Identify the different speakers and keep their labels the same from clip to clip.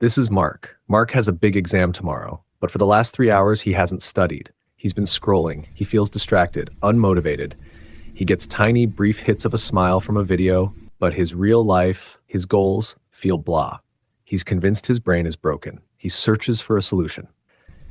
Speaker 1: This is Mark. Mark has a big exam tomorrow, but for the last 3 hours, he hasn't studied. He's been scrolling. He feels distracted, unmotivated. He gets tiny, brief hits of a smile from a video, but his real life, his goals, feel blah. He's convinced his brain is broken. He searches for a solution.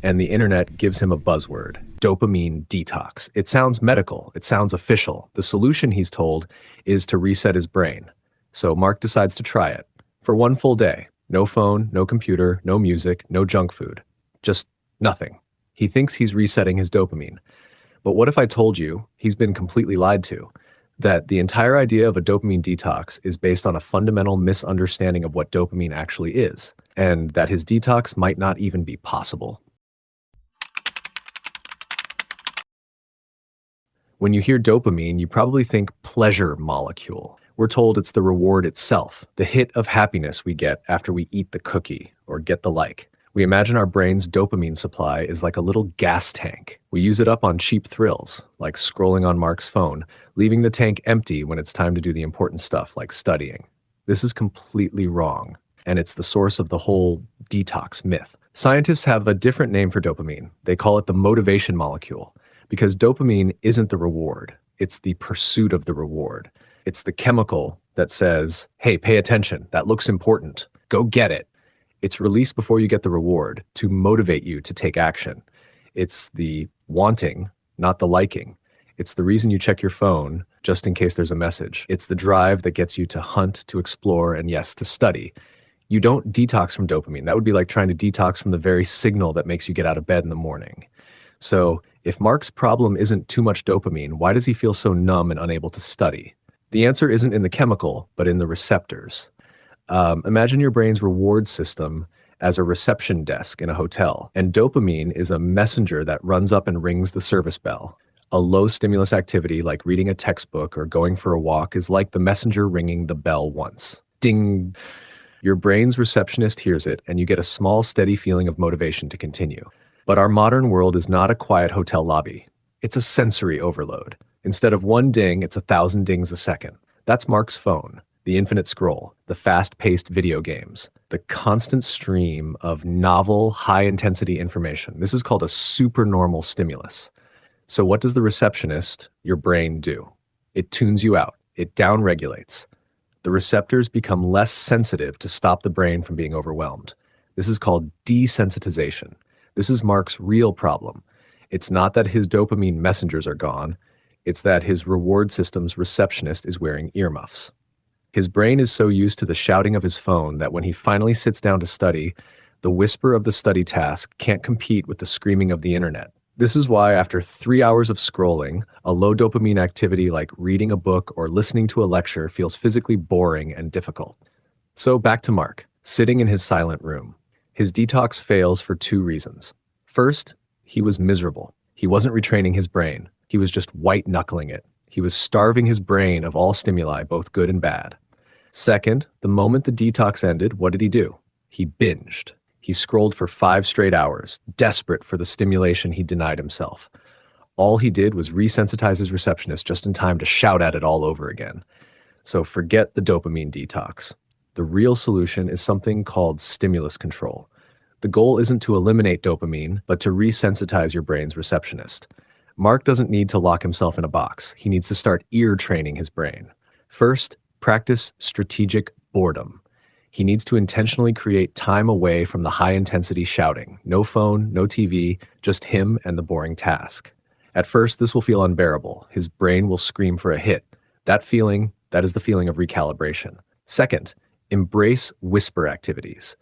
Speaker 1: And the internet gives him a buzzword: dopamine detox. It sounds medical. It sounds official. The solution, he's told, is to reset his brain. So Mark decides to try it for one full day. No phone, no computer, no music, no junk food. Just nothing. He thinks he's resetting his dopamine. But what if I told you he's been completely lied to? That the entire idea of a dopamine detox is based on a fundamental misunderstanding of what dopamine actually is, and that his detox might not even be possible. When you hear dopamine, you probably think pleasure molecule. We're told it's the reward itself, the hit of happiness we get after we eat the cookie or get the like. We imagine our brain's dopamine supply is like a little gas tank. We use it up on cheap thrills, like scrolling on Mark's phone, leaving the tank empty when it's time to do the important stuff like studying. This is completely wrong, and it's the source of the whole detox myth. Scientists have a different name for dopamine. They call it the motivation molecule, because dopamine isn't the reward. It's the pursuit of the reward. It's the chemical that says, hey, pay attention. That looks important. Go get it. It's released before you get the reward to motivate you to take action. It's the wanting, not the liking. It's the reason you check your phone just in case there's a message. It's the drive that gets you to hunt, to explore, and yes, to study. You don't detox from dopamine. That would be like trying to detox from the very signal that makes you get out of bed in the morning. So if Mark's problem isn't too much dopamine, why does he feel so numb and unable to study? The answer isn't in the chemical, but in the receptors. Imagine your brain's reward system as a reception desk in a hotel, and dopamine is a messenger that runs up and rings the service bell. A low stimulus activity like reading a textbook or going for a walk is like the messenger ringing the bell once. Ding! Your brain's receptionist hears it, and you get a small, steady feeling of motivation to continue. But our modern world is not a quiet hotel lobby. It's a sensory overload. Instead of one ding, it's 1,000 dings a second. That's Mark's phone, the infinite scroll, the fast-paced video games, the constant stream of novel, high-intensity information. This is called a supernormal stimulus. So what does the receptionist, your brain, do? It tunes you out. It downregulates. The receptors become less sensitive to stop the brain from being overwhelmed. This is called desensitization. This is Mark's real problem. It's not that his dopamine messengers are gone. It's that his reward system's receptionist is wearing earmuffs. His brain is so used to the shouting of his phone that when he finally sits down to study, the whisper of the study task can't compete with the screaming of the internet. This is why after 3 hours of scrolling, a low dopamine activity like reading a book or listening to a lecture feels physically boring and difficult. So back to Mark, sitting in his silent room. His detox fails for 2 reasons. First, he was miserable. He wasn't retraining his brain. He was just white-knuckling it. He was starving his brain of all stimuli, both good and bad. Second, the moment the detox ended, what did he do? He binged. He scrolled for 5 straight hours, desperate for the stimulation he denied himself. All he did was resensitize his receptionist just in time to shout at it all over again. So forget the dopamine detox. The real solution is something called stimulus control. The goal isn't to eliminate dopamine, but to resensitize your brain's receptionist. Mark doesn't need to lock himself in a box. He needs to start ear training his brain. First, practice strategic boredom. He needs to intentionally create time away from the high-intensity shouting. No phone, no TV, just him and the boring task. At first, this will feel unbearable. His brain will scream for a hit. That is the feeling of recalibration. Second, embrace whisper activities.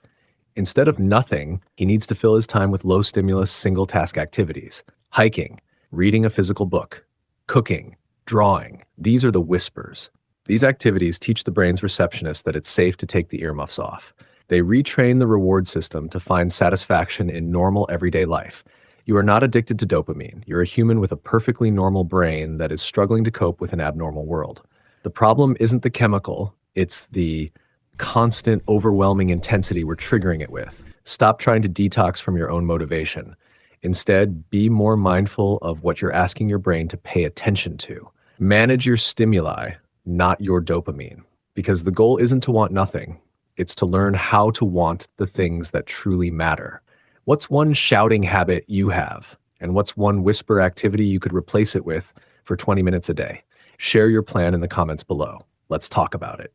Speaker 1: Instead of nothing, he needs to fill his time with low-stimulus, single-task activities. Hiking, reading a physical book, cooking, drawing. These are the whispers. These activities teach the brain's receptionist that it's safe to take the earmuffs off. They retrain the reward system to find satisfaction in normal everyday life. You are not addicted to dopamine. You're a human with a perfectly normal brain that is struggling to cope with an abnormal world. The problem isn't the chemical, it's the constant, overwhelming intensity we're triggering it with. Stop trying to detox from your own motivation. Instead, be more mindful of what you're asking your brain to pay attention to. Manage your stimuli, not your dopamine, because the goal isn't to want nothing. It's to learn how to want the things that truly matter. What's one shouting habit you have? And what's one whisper activity you could replace it with for 20 minutes a day? Share your plan in the comments below. Let's talk about it.